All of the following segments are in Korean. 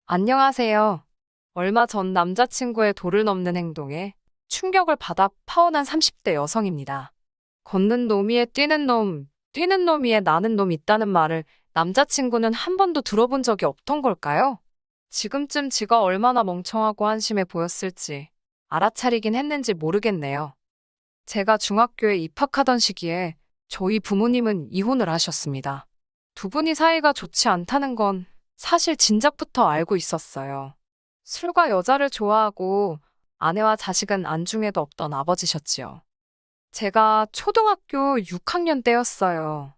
안녕하세요. 얼마 전 남자친구의 도를 넘는 행동에 충격을 받아 파혼한 30대 여성입니다. 걷는 놈이에 뛰는 놈, 뛰는 놈이에 나는 놈 있다는 말을 남자친구는 한 번도 들어본 적이 없던 걸까요? 지금쯤 지가 얼마나 멍청하고 한심해 보였을지 알아차리긴 했는지 모르겠네요. 제가 중학교에 입학하던 시기에 저희 부모님은 이혼을 하셨습니다. 두 분이 사이가 좋지 않다는 건 사실 진작부터 알고 있었어요. 술과 여자를 좋아하고 아내와 자식은 안중에도 없던 아버지셨지요. 제가 초등학교 6학년 때였어요.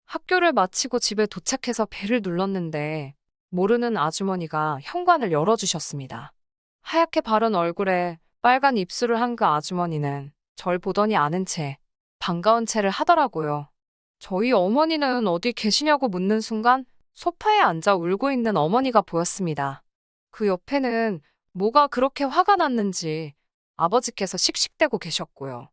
학교를 마치고 집에 도착해서 벨을 눌렀는데 모르는 아주머니가 현관을 열어주셨습니다. 하얗게 바른 얼굴에 빨간 입술을 한 그 아주머니는 절 보더니 아는 채 반가운 체를 하더라고요. 저희 어머니는 어디 계시냐고 묻는 순간 소파에 앉아 울고 있는 어머니가 보였습니다. 그 옆에는 뭐가 그렇게 화가 났는지 아버지께서 씩씩대고 계셨고요.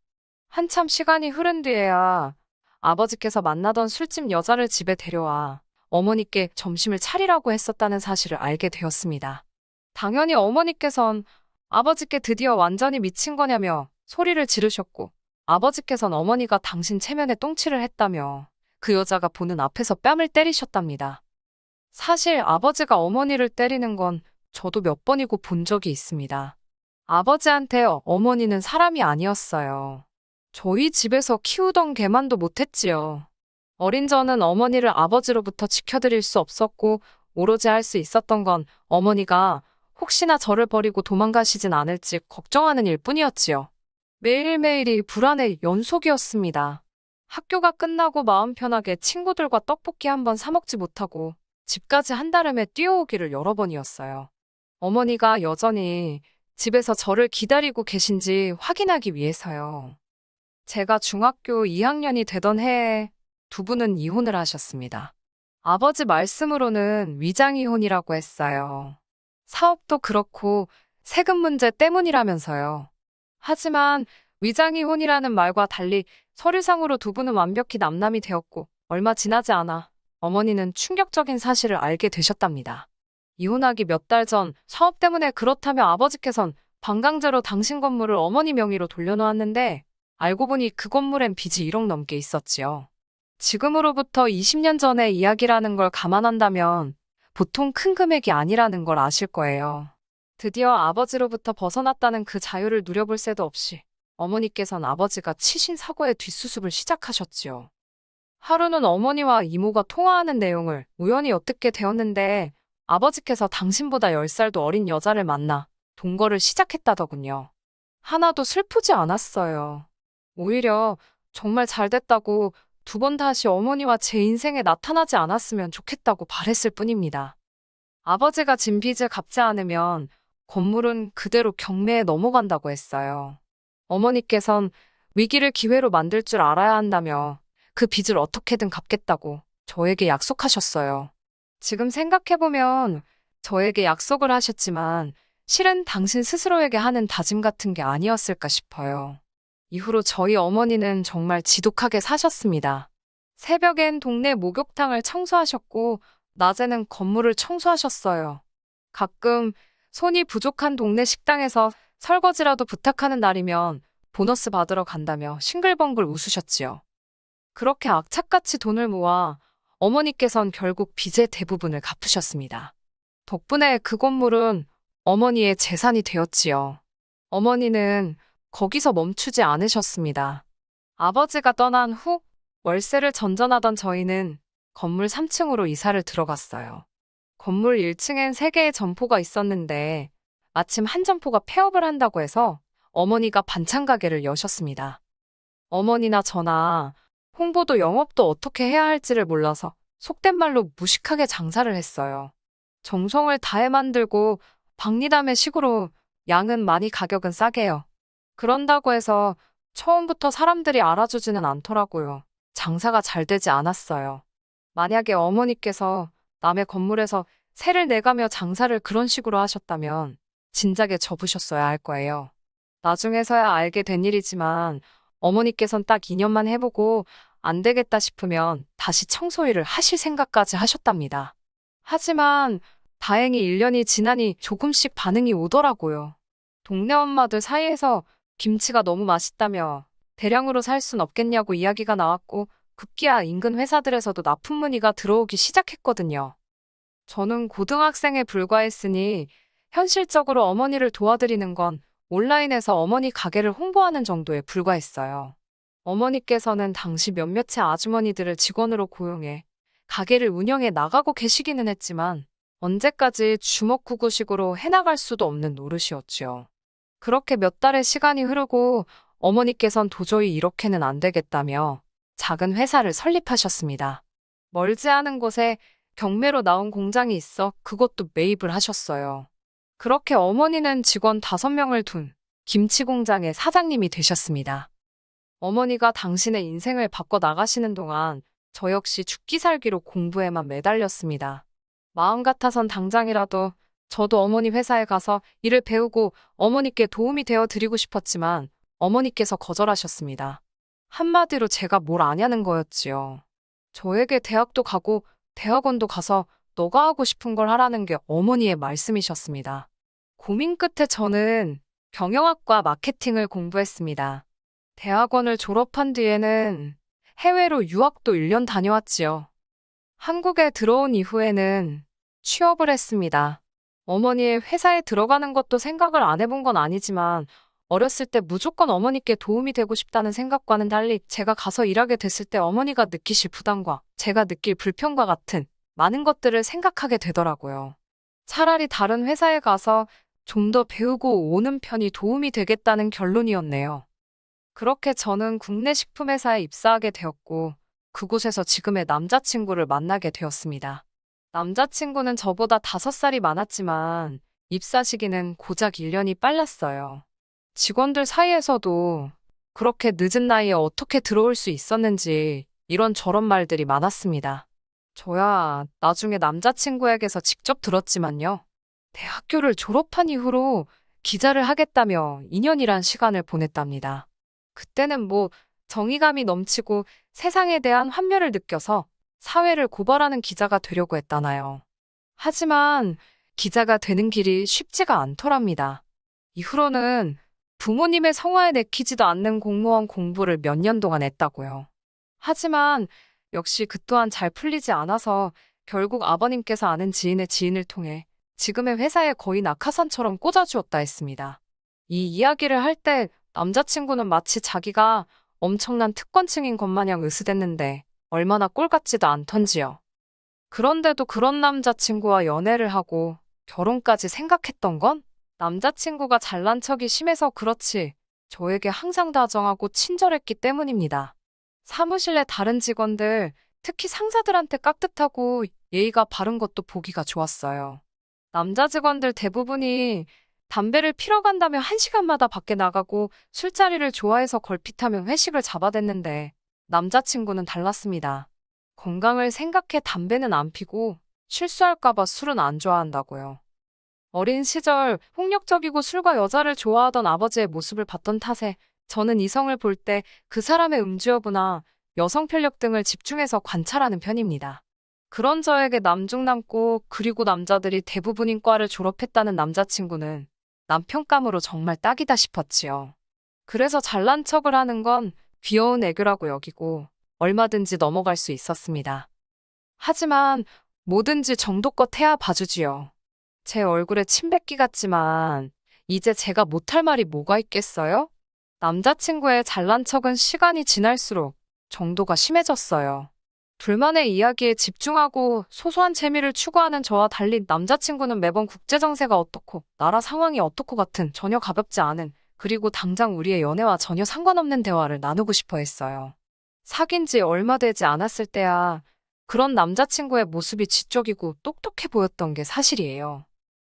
한참 시간이 흐른 뒤에야 아버지께서 만나던 술집 여자를 집에 데려와 어머니께 점심을 차리라고 했었다는 사실을 알게 되었습니다. 당연히 어머니께선 아버지께 드디어 완전히 미친 거냐며 소리를 지르셨고 아버지께선 어머니가 당신 체면에 똥칠을 했다며 그 여자가 보는 앞에서 뺨을 때리셨답니다. 사실 아버지가 어머니를 때리는 건 저도 몇 번이고 본 적이 있습니다. 아버지한테 어머니는 사람이 아니었어요. 저희 집에서 키우던 개만도 못했지요. 어린 저는 어머니를 아버지로부터 지켜드릴 수 없었고 오로지 할 수 있었던 건 어머니가 혹시나 저를 버리고 도망가시진 않을지 걱정하는 일뿐이었지요. 매일매일이 불안의 연속이었습니다. 학교가 끝나고 마음 편하게 친구들과 떡볶이 한 번 사 먹지 못하고 집까지 한달음에 뛰어오기를 여러 번이었어요. 어머니가 여전히 집에서 저를 기다리고 계신지 확인하기 위해서요. 제가 중학교 2학년이 되던 해에 두 분은 이혼을 하셨습니다. 아버지 말씀으로는 위장이혼이라고 했어요. 사업도 그렇고 세금 문제 때문이라면서요. 하지만 위장이혼이라는 말과 달리 서류상으로 두 분은 완벽히 남남이 되었고 얼마 지나지 않아 어머니는 충격적인 사실을 알게 되셨답니다. 이혼하기 몇 달 전 사업 때문에 그렇다며 아버지께선 반강제로 당신 건물을 어머니 명의로 돌려놓았는데 알고 보니 그 건물엔 빚이 1억 넘게 있었지요. 지금으로부터 20년 전의 이야기라는 걸 감안한다면 보통 큰 금액이 아니라는 걸 아실 거예요. 드디어 아버지로부터 벗어났다는 그 자유를 누려볼 새도 없이 어머니께선 아버지가 치신 사고의 뒷수습을 시작하셨지요. 하루는 어머니와 이모가 통화하는 내용을 우연히 엿듣게 되었는데 아버지께서 당신보다 10살도 어린 여자를 만나 동거를 시작했다더군요. 하나도 슬프지 않았어요. 오히려 정말 잘 됐다고 두 번 다시 어머니와 제 인생에 나타나지 않았으면 좋겠다고 바랬을 뿐입니다. 아버지가 진 빚을 갚지 않으면 건물은 그대로 경매에 넘어간다고 했어요. 어머니께선 위기를 기회로 만들 줄 알아야 한다며 그 빚을 어떻게든 갚겠다고 저에게 약속하셨어요. 지금 생각해보면 저에게 약속을 하셨지만 실은 당신 스스로에게 하는 다짐 같은 게 아니었을까 싶어요. 이후로 저희 어머니는 정말 지독하게 사셨습니다. 새벽엔 동네 목욕탕을 청소하셨고 낮에는 건물을 청소하셨어요. 가끔 손이 부족한 동네 식당에서 설거지라도 부탁하는 날이면 보너스 받으러 간다며 싱글벙글 웃으셨지요. 그렇게 악착같이 돈을 모아 어머니께선 결국 빚의 대부분을 갚으셨습니다. 덕분에 그 건물은 어머니의 재산이 되었지요. 어머니는 거기서 멈추지 않으셨습니다. 아버지가 떠난 후 월세를 전전하던 저희는 건물 3층으로 이사를 들어갔어요. 건물 1층엔 3개의 점포가 있었는데 마침 한 점포가 폐업을 한다고 해서 어머니가 반찬 가게를 여셨습니다. 어머니나 저나 홍보도 영업도 어떻게 해야 할지를 몰라서 속된 말로 무식하게 장사를 했어요. 정성을 다해 만들고 박리담의 식으로 양은 많이 가격은 싸게요. 그런다고 해서 처음부터 사람들이 알아주지는 않더라고요. 장사가 잘 되지 않았어요. 만약에 어머니께서 남의 건물에서 세를 내가며 장사를 그런 식으로 하셨다면 진작에 접으셨어야 할 거예요. 나중에서야 알게 된 일이지만 어머니께선 딱 2년만 해보고 안 되겠다 싶으면 다시 청소 일을 하실 생각까지 하셨답니다. 하지만 다행히 1년이 지나니 조금씩 반응이 오더라고요. 동네 엄마들 사이에서 김치가 너무 맛있다며 대량으로 살 순 없겠냐고 이야기가 나왔고 급기야 인근 회사들에서도 납품 문의가 들어오기 시작했거든요. 저는 고등학생에 불과했으니 현실적으로 어머니를 도와드리는 건 온라인에서 어머니 가게를 홍보하는 정도에 불과했어요. 어머니께서는 당시 몇몇의 아주머니들을 직원으로 고용해 가게를 운영해 나가고 계시기는 했지만 언제까지 주먹구구식으로 해나갈 수도 없는 노릇이었지요. 그렇게 몇 달의 시간이 흐르고 어머니께선 도저히 이렇게는 안 되겠다며 작은 회사를 설립하셨습니다. 멀지 않은 곳에 경매로 나온 공장이 있어 그것도 매입을 하셨어요. 그렇게 어머니는 직원 5명을 둔 김치 공장의 사장님이 되셨습니다. 어머니가 당신의 인생을 바꿔 나가시는 동안 저 역시 죽기 살기로 공부에만 매달렸습니다. 마음 같아선 당장이라도 저도 어머니 회사에 가서 일을 배우고 어머니께 도움이 되어 드리고 싶었지만 어머니께서 거절하셨습니다. 한마디로 제가 뭘 아냐는 거였지요. 저에게 대학도 가고 대학원도 가서 너가 하고 싶은 걸 하라는 게 어머니의 말씀이셨습니다. 고민 끝에 저는 경영학과 마케팅을 공부했습니다. 대학원을 졸업한 뒤에는 해외로 유학도 1년 다녀왔지요. 한국에 들어온 이후에는 취업을 했습니다. 어머니의 회사에 들어가는 것도 생각을 안 해본 건 아니지만 어렸을 때 무조건 어머니께 도움이 되고 싶다는 생각과는 달리 제가 가서 일하게 됐을 때 어머니가 느끼실 부담과 제가 느낄 불편과 같은 많은 것들을 생각하게 되더라고요. 차라리 다른 회사에 가서 좀 더 배우고 오는 편이 도움이 되겠다는 결론이었네요. 그렇게 저는 국내 식품회사에 입사하게 되었고 그곳에서 지금의 남자친구를 만나게 되었습니다. 남자친구는 저보다 5살이 많았지만 입사 시기는 고작 1년이 빨랐어요. 직원들 사이에서도 그렇게 늦은 나이에 어떻게 들어올 수 있었는지 이런저런 말들이 많았습니다. 저야 나중에 남자친구에게서 직접 들었지만요. 대학교를 졸업한 이후로 기자를 하겠다며 2년이란 시간을 보냈답니다. 그때는 뭐 정의감이 넘치고 세상에 대한 환멸을 느껴서 사회를 고발하는 기자가 되려고 했다나요. 하지만 기자가 되는 길이 쉽지가 않더랍니다. 이후로는 부모님의 성화에 내키지도 않는 공무원 공부를 몇 년 동안 했다고요. 하지만 역시 그 또한 잘 풀리지 않아서 결국 아버님께서 아는 지인의 지인을 통해 지금의 회사에 거의 낙하산처럼 꽂아주었다 했습니다. 이 이야기를 할 때 남자친구는 마치 자기가 엄청난 특권층인 것 마냥 으스댔는데 얼마나 꼴 같지도 않던지요. 그런데도 그런 남자친구와 연애를 하고 결혼까지 생각했던 건 남자친구가 잘난 척이 심해서 그렇지 저에게 항상 다정하고 친절했기 때문입니다. 사무실 내 다른 직원들, 특히 상사들한테 깍듯하고 예의가 바른 것도 보기가 좋았어요. 남자 직원들 대부분이 담배를 피러 간다며 1시간마다 밖에 나가고 술자리를 좋아해서 걸핏하며 회식을 잡아댔는데 남자친구는 달랐습니다. 건강을 생각해 담배는 안 피고 실수할까봐 술은 안 좋아한다고요. 어린 시절 폭력적이고 술과 여자를 좋아하던 아버지의 모습을 봤던 탓에 저는 이성을 볼 때 그 사람의 음주 여부나 여성 편력 등을 집중해서 관찰하는 편입니다. 그런 저에게 남중남고 그리고 남자들이 대부분인 과를 졸업했다는 남자친구는 남편감으로 정말 딱이다 싶었지요. 그래서 잘난 척을 하는 건 귀여운 애교라고 여기고 얼마든지 넘어갈 수 있었습니다. 하지만 뭐든지 정도껏 해야 봐주지요. 제 얼굴에 침 뱉기 같지만 이제 제가 못할 말이 뭐가 있겠어요? 남자친구의 잘난 척은 시간이 지날수록 정도가 심해졌어요. 둘만의 이야기에 집중하고 소소한 재미를 추구하는 저와 달리 남자친구는 매번 국제정세가 어떻고 나라 상황이 어떻고 같은 전혀 가볍지 않은 그리고 당장 우리의 연애와 전혀 상관없는 대화를 나누고 싶어 했어요. 사귄 지 얼마 되지 않았을 때야 그런 남자친구의 모습이 지적이고 똑똑해 보였던 게 사실이에요.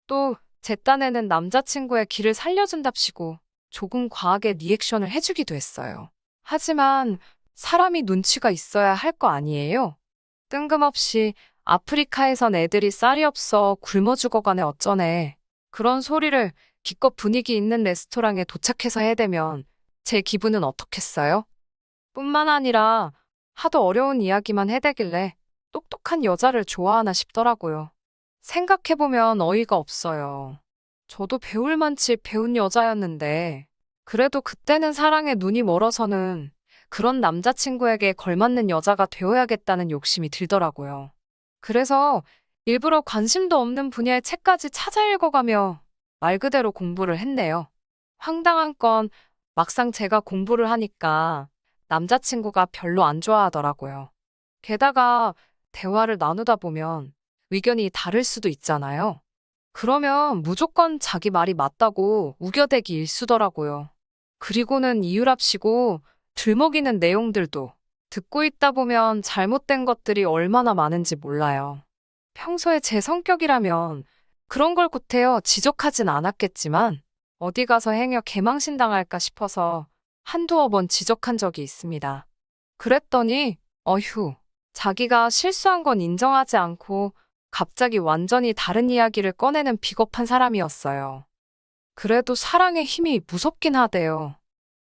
또 제 딴에는 남자친구의 길을 살려준답시고 조금 과하게 리액션을 해주기도 했어요. 하지만 사람이 눈치가 있어야 할 거 아니에요? 뜬금없이 아프리카에선 애들이 쌀이 없어 굶어 죽어가네 어쩌네. 그런 소리를 기껏 분위기 있는 레스토랑에 도착해서 해대면 제 기분은 어떻겠어요? 뿐만 아니라 하도 어려운 이야기만 해대길래 똑똑한 여자를 좋아하나 싶더라고요. 생각해보면 어이가 없어요. 저도 배울 만치 배운 여자였는데, 그래도 그때는 사랑에 눈이 멀어서는 그런 남자친구에게 걸맞는 여자가 되어야겠다는 욕심이 들더라고요. 그래서 일부러 관심도 없는 분야의 책까지 찾아 읽어가며 말 그대로 공부를 했네요. 황당한 건 막상 제가 공부를 하니까 남자친구가 별로 안 좋아하더라고요. 게다가 대화를 나누다 보면 의견이 다를 수도 있잖아요. 그러면 무조건 자기 말이 맞다고 우겨대기 일쑤더라고요. 그리고는 이유랍시고 들먹이는 내용들도 듣고 있다 보면 잘못된 것들이 얼마나 많은지 몰라요. 평소에 제 성격이라면 그런 걸 구태여 지적하진 않았겠지만 어디 가서 행여 개망신 당할까 싶어서 한두어 번 지적한 적이 있습니다. 그랬더니 어휴, 자기가 실수한 건 인정하지 않고 갑자기 완전히 다른 이야기를 꺼내는 비겁한 사람이었어요. 그래도 사랑의 힘이 무섭긴 하대요.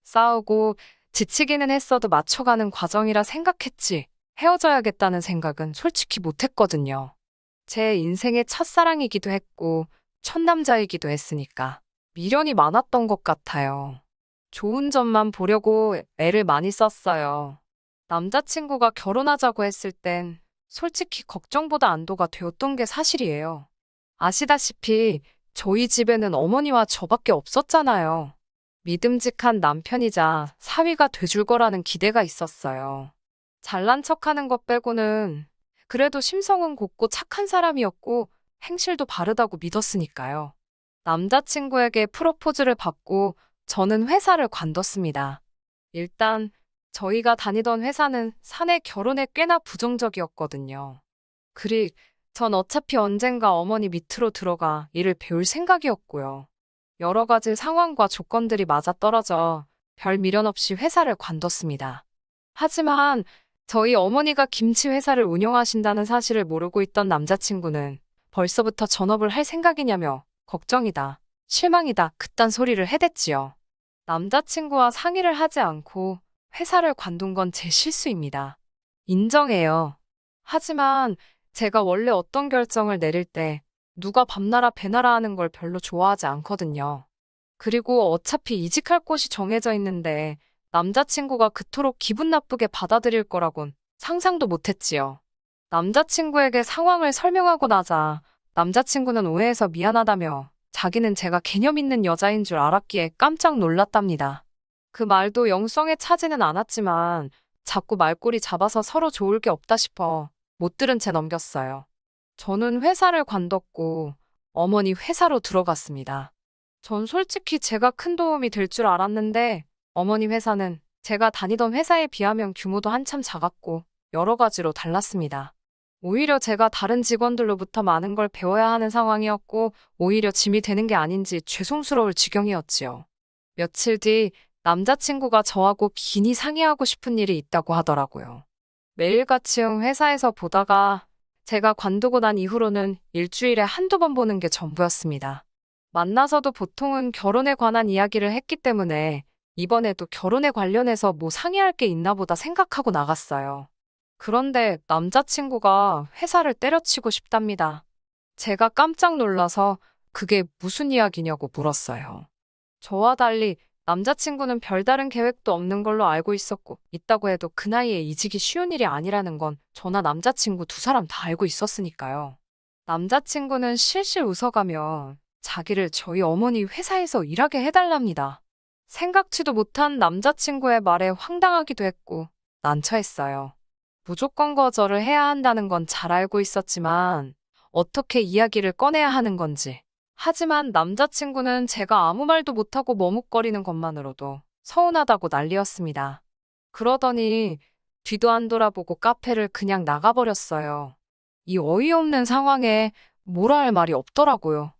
싸우고 지치기는 했어도 맞춰가는 과정이라 생각했지. 헤어져야겠다는 생각은 솔직히 못했거든요. 제 인생의 첫사랑이기도 했고, 첫남자이기도 했으니까 미련이 많았던 것 같아요. 좋은 점만 보려고 애를 많이 썼어요. 남자친구가 결혼하자고 했을 땐 솔직히 걱정보다 안도가 되었던 게 사실이에요. 아시다시피 저희 집에는 어머니와 저밖에 없었잖아요. 믿음직한 남편이자 사위가 돼줄 거라는 기대가 있었어요. 잘난 척하는 것 빼고는 그래도 심성은 곱고 착한 사람이었고 행실도 바르다고 믿었으니까요. 남자친구에게 프로포즈를 받고 저는 회사를 관뒀습니다. 일단 저희가 다니던 회사는 사내 결혼에 꽤나 부정적이었거든요. 그리 전 어차피 언젠가 어머니 밑으로 들어가 일을 배울 생각이었고요. 여러 가지 상황과 조건들이 맞아떨어져 별 미련 없이 회사를 관뒀습니다. 하지만 저희 어머니가 김치 회사를 운영하신다는 사실을 모르고 있던 남자친구는 벌써부터 전업을 할 생각이냐며 걱정이다, 실망이다, 그딴 소리를 해댔지요. 남자친구와 상의를 하지 않고 회사를 관둔 건 제 실수입니다. 인정해요. 하지만 제가 원래 어떤 결정을 내릴 때 누가 밤나라 배나라 하는 걸 별로 좋아하지 않거든요. 그리고 어차피 이직할 곳이 정해져 있는데 남자친구가 그토록 기분 나쁘게 받아들일 거라곤 상상도 못했지요. 남자친구에게 상황을 설명하고 나자 남자친구는 오해해서 미안하다며 자기는 제가 개념 있는 여자인 줄 알았기에 깜짝 놀랐답니다. 그 말도 영성에 차지는 않았지만 자꾸 말꼬리 잡아서 서로 좋을 게 없다 싶어 못 들은 채 넘겼어요. 저는 회사를 관뒀고 어머니 회사로 들어갔습니다. 전 솔직히 제가 큰 도움이 될 줄 알았는데 어머니 회사는 제가 다니던 회사에 비하면 규모도 한참 작았고 여러 가지로 달랐습니다. 오히려 제가 다른 직원들로부터 많은 걸 배워야 하는 상황이었고 오히려 짐이 되는 게 아닌지 죄송스러울 지경이었지요. 며칠 뒤 남자친구가 저하고 긴히 상의하고 싶은 일이 있다고 하더라고요. 매일같이 회사에서 보다가 제가 관두고 난 이후로는 일주일에 한두 번 보는 게 전부였습니다. 만나서도 보통은 결혼에 관한 이야기를 했기 때문에 이번에도 결혼에 관련해서 뭐 상의할 게 있나 보다 생각하고 나갔어요. 그런데 남자친구가 회사를 때려치고 싶답니다. 제가 깜짝 놀라서 그게 무슨 이야기냐고 물었어요. 저와 달리 남자친구는 별다른 계획도 없는 걸로 알고 있다고 해도 그 나이에 이직이 쉬운 일이 아니라는 건 저나 남자친구 두 사람 다 알고 있었으니까요. 남자친구는 실실 웃어가며 자기를 저희 어머니 회사에서 일하게 해달랍니다. 생각지도 못한 남자친구의 말에 황당하기도 했고 난처했어요. 무조건 거절을 해야 한다는 건 잘 알고 있었지만 어떻게 이야기를 꺼내야 하는 건지. 하지만 남자친구는 제가 아무 말도 못하고 머뭇거리는 것만으로도 서운하다고 난리였습니다. 그러더니 뒤도 안 돌아보고 카페를 그냥 나가버렸어요. 이 어이없는 상황에 뭐라 할 말이 없더라고요.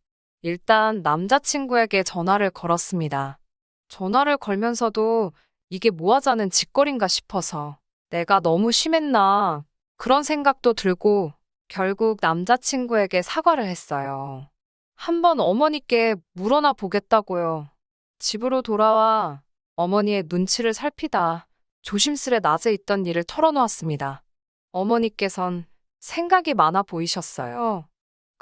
일단 남자친구에게 전화를 걸었습니다. 전화를 걸면서도 이게 뭐 하자는 짓거리인가 싶어서 내가 너무 심했나 그런 생각도 들고 결국 남자친구에게 사과를 했어요. 한번 어머니께 물어나 보겠다고요. 집으로 돌아와 어머니의 눈치를 살피다 조심스레 낮에 있던 일을 털어놓았습니다. 어머니께선 생각이 많아 보이셨어요.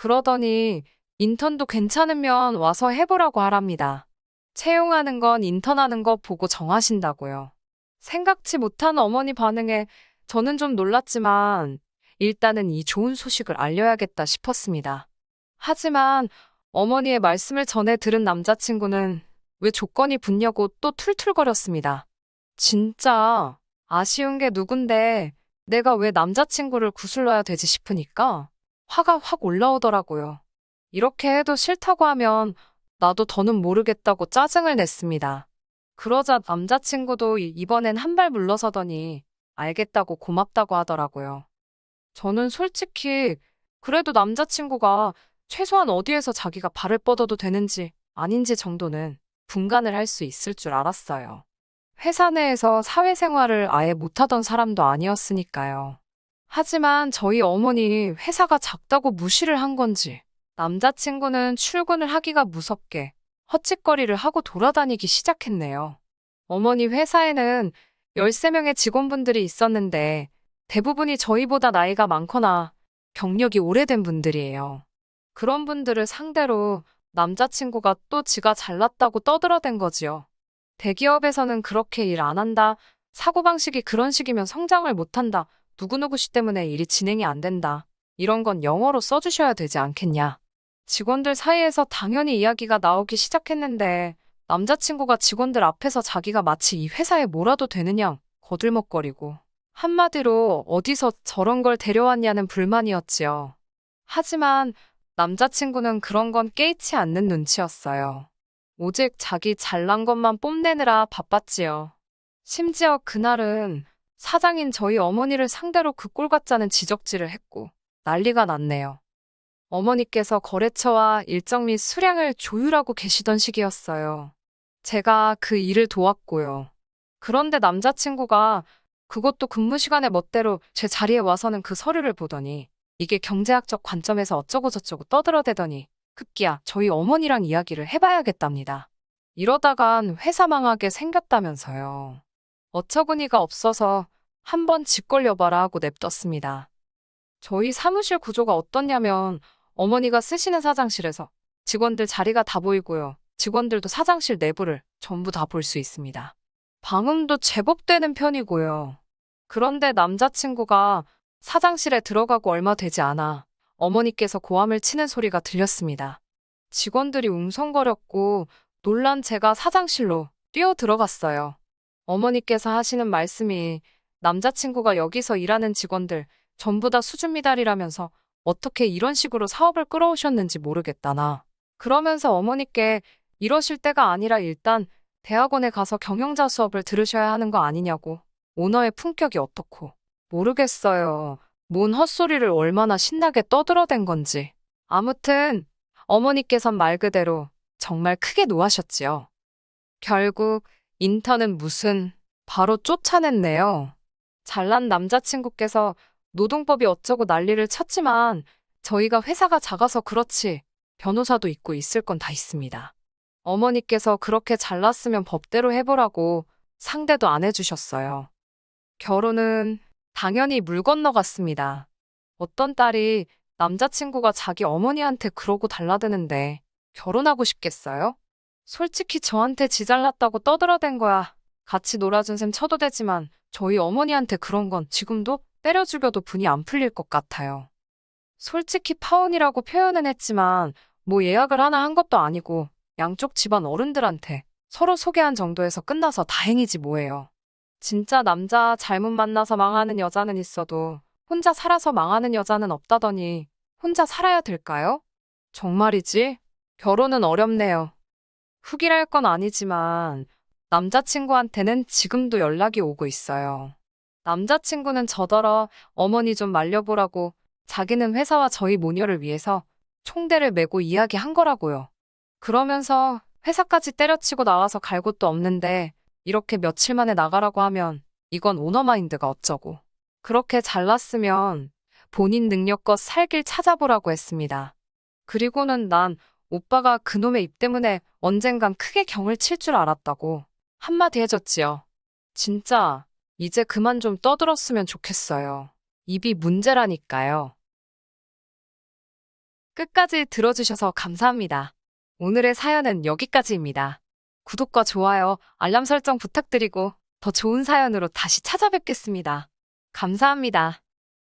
그러더니 인턴도 괜찮으면 와서 해보라고 하랍니다. 채용하는 건 인턴하는 거 보고 정하신다고요. 생각지 못한 어머니 반응에 저는 좀 놀랐지만 일단은 이 좋은 소식을 알려야겠다 싶었습니다. 하지만 어머니의 말씀을 전해 들은 남자친구는 왜 조건이 붙냐고 또 툴툴거렸습니다. 진짜 아쉬운 게 누군데 내가 왜 남자친구를 구슬러야 되지 싶으니까 화가 확 올라오더라고요. 이렇게 해도 싫다고 하면 나도 더는 모르겠다고 짜증을 냈습니다. 그러자 남자친구도 이번엔 한 발 물러서더니 알겠다고 고맙다고 하더라고요. 저는 솔직히 그래도 남자친구가 최소한 어디에서 자기가 발을 뻗어도 되는지 아닌지 정도는 분간을 할 수 있을 줄 알았어요. 회사 내에서 사회생활을 아예 못하던 사람도 아니었으니까요. 하지만 저희 어머니 회사가 작다고 무시를 한 건지 남자친구는 출근을 하기가 무섭게 헛짓거리를 하고 돌아다니기 시작했네요. 어머니 회사에는 13명의 직원분들이 있었는데 대부분이 저희보다 나이가 많거나 경력이 오래된 분들이에요. 그런 분들을 상대로 남자친구가 또 지가 잘났다고 떠들어댄 거지요. 대기업에서는 그렇게 일 안 한다. 사고방식이 그런 식이면 성장을 못 한다. 누구누구 씨 때문에 일이 진행이 안 된다. 이런 건 영어로 써주셔야 되지 않겠냐. 직원들 사이에서 당연히 이야기가 나오기 시작했는데 남자친구가 직원들 앞에서 자기가 마치 이 회사에 뭐라도 되느냐 거들먹거리고 한마디로 어디서 저런 걸 데려왔냐는 불만이었지요. 하지만 남자친구는 그런 건 깨이치 않는 눈치였어요. 오직 자기 잘난 것만 뽐내느라 바빴지요. 심지어 그날은 사장인 저희 어머니를 상대로 그 꼴 같자는 지적질을 했고 난리가 났네요. 어머니께서 거래처와 일정 및 수량을 조율하고 계시던 시기였어요. 제가 그 일을 도왔고요. 그런데 남자친구가 그것도 근무 시간에 멋대로 제 자리에 와서는 그 서류를 보더니 이게 경제학적 관점에서 어쩌고저쩌고 떠들어대더니 급기야 저희 어머니랑 이야기를 해봐야겠답니다. 이러다간 회사 망하게 생겼다면서요. 어처구니가 없어서 한번 집 걸려봐라 하고 냅뒀습니다. 저희 사무실 구조가 어떻냐면 어머니가 쓰시는 사장실에서 직원들 자리가 다 보이고요. 직원들도 사장실 내부를 전부 다 볼 수 있습니다. 방음도 제법 되는 편이고요. 그런데 남자친구가 사장실에 들어가고 얼마 되지 않아 어머니께서 고함을 치는 소리가 들렸습니다. 직원들이 웅성거렸고 놀란 제가 사장실로 뛰어 들어갔어요. 어머니께서 하시는 말씀이 남자친구가 여기서 일하는 직원들 전부 다 수준 미달이라면서 어떻게 이런 식으로 사업을 끌어오셨는지 모르겠다나. 그러면서 어머니께 이러실 때가 아니라 일단 대학원에 가서 경영자 수업을 들으셔야 하는 거 아니냐고. 오너의 품격이 어떻고. 모르겠어요. 뭔 헛소리를 얼마나 신나게 떠들어댄 건지. 아무튼 어머니께선 말 그대로 정말 크게 노하셨지요. 결국 인턴은 바로 쫓아냈네요. 잘난 남자친구께서 노동법이 어쩌고 난리를 쳤지만 저희가 회사가 작아서 그렇지 변호사도 있고 있을 건 다 있습니다. 어머니께서 그렇게 잘났으면 법대로 해보라고 상대도 안 해주셨어요. 결혼은 당연히 물 건너갔습니다. 어떤 딸이 남자친구가 자기 어머니한테 그러고 달라드는데 결혼하고 싶겠어요? 솔직히 저한테 지 잘났다고 떠들어댄 거야. 같이 놀아준 셈 쳐도 되지만 저희 어머니한테 그런 건 지금도 때려 죽여도 분이 안 풀릴 것 같아요. 솔직히 파혼이라고 표현은 했지만 뭐 예약을 하나 한 것도 아니고 양쪽 집안 어른들한테 서로 소개한 정도에서 끝나서 다행이지 뭐예요. 진짜 남자 잘못 만나서 망하는 여자는 있어도 혼자 살아서 망하는 여자는 없다더니 혼자 살아야 될까요? 정말이지? 결혼은 어렵네요. 훅이랄 건 아니지만 남자친구한테는 지금도 연락이 오고 있어요. 남자친구는 저더러 어머니 좀 말려보라고 자기는 회사와 저희 모녀를 위해서 총대를 메고 이야기한 거라고요. 그러면서 회사까지 때려치고 나와서 갈 곳도 없는데 이렇게 며칠 만에 나가라고 하면 이건 오너마인드가 어쩌고. 그렇게 잘났으면 본인 능력껏 살 길 찾아보라고 했습니다. 그리고는 난 오빠가 그놈의 입 때문에 언젠간 크게 경을 칠 줄 알았다고 한마디 해줬지요. 진짜 이제 그만 좀 떠들었으면 좋겠어요. 입이 문제라니까요. 끝까지 들어주셔서 감사합니다. 오늘의 사연은 여기까지입니다. 구독과 좋아요, 알람 설정 부탁드리고 더 좋은 사연으로 다시 찾아뵙겠습니다. 감사합니다.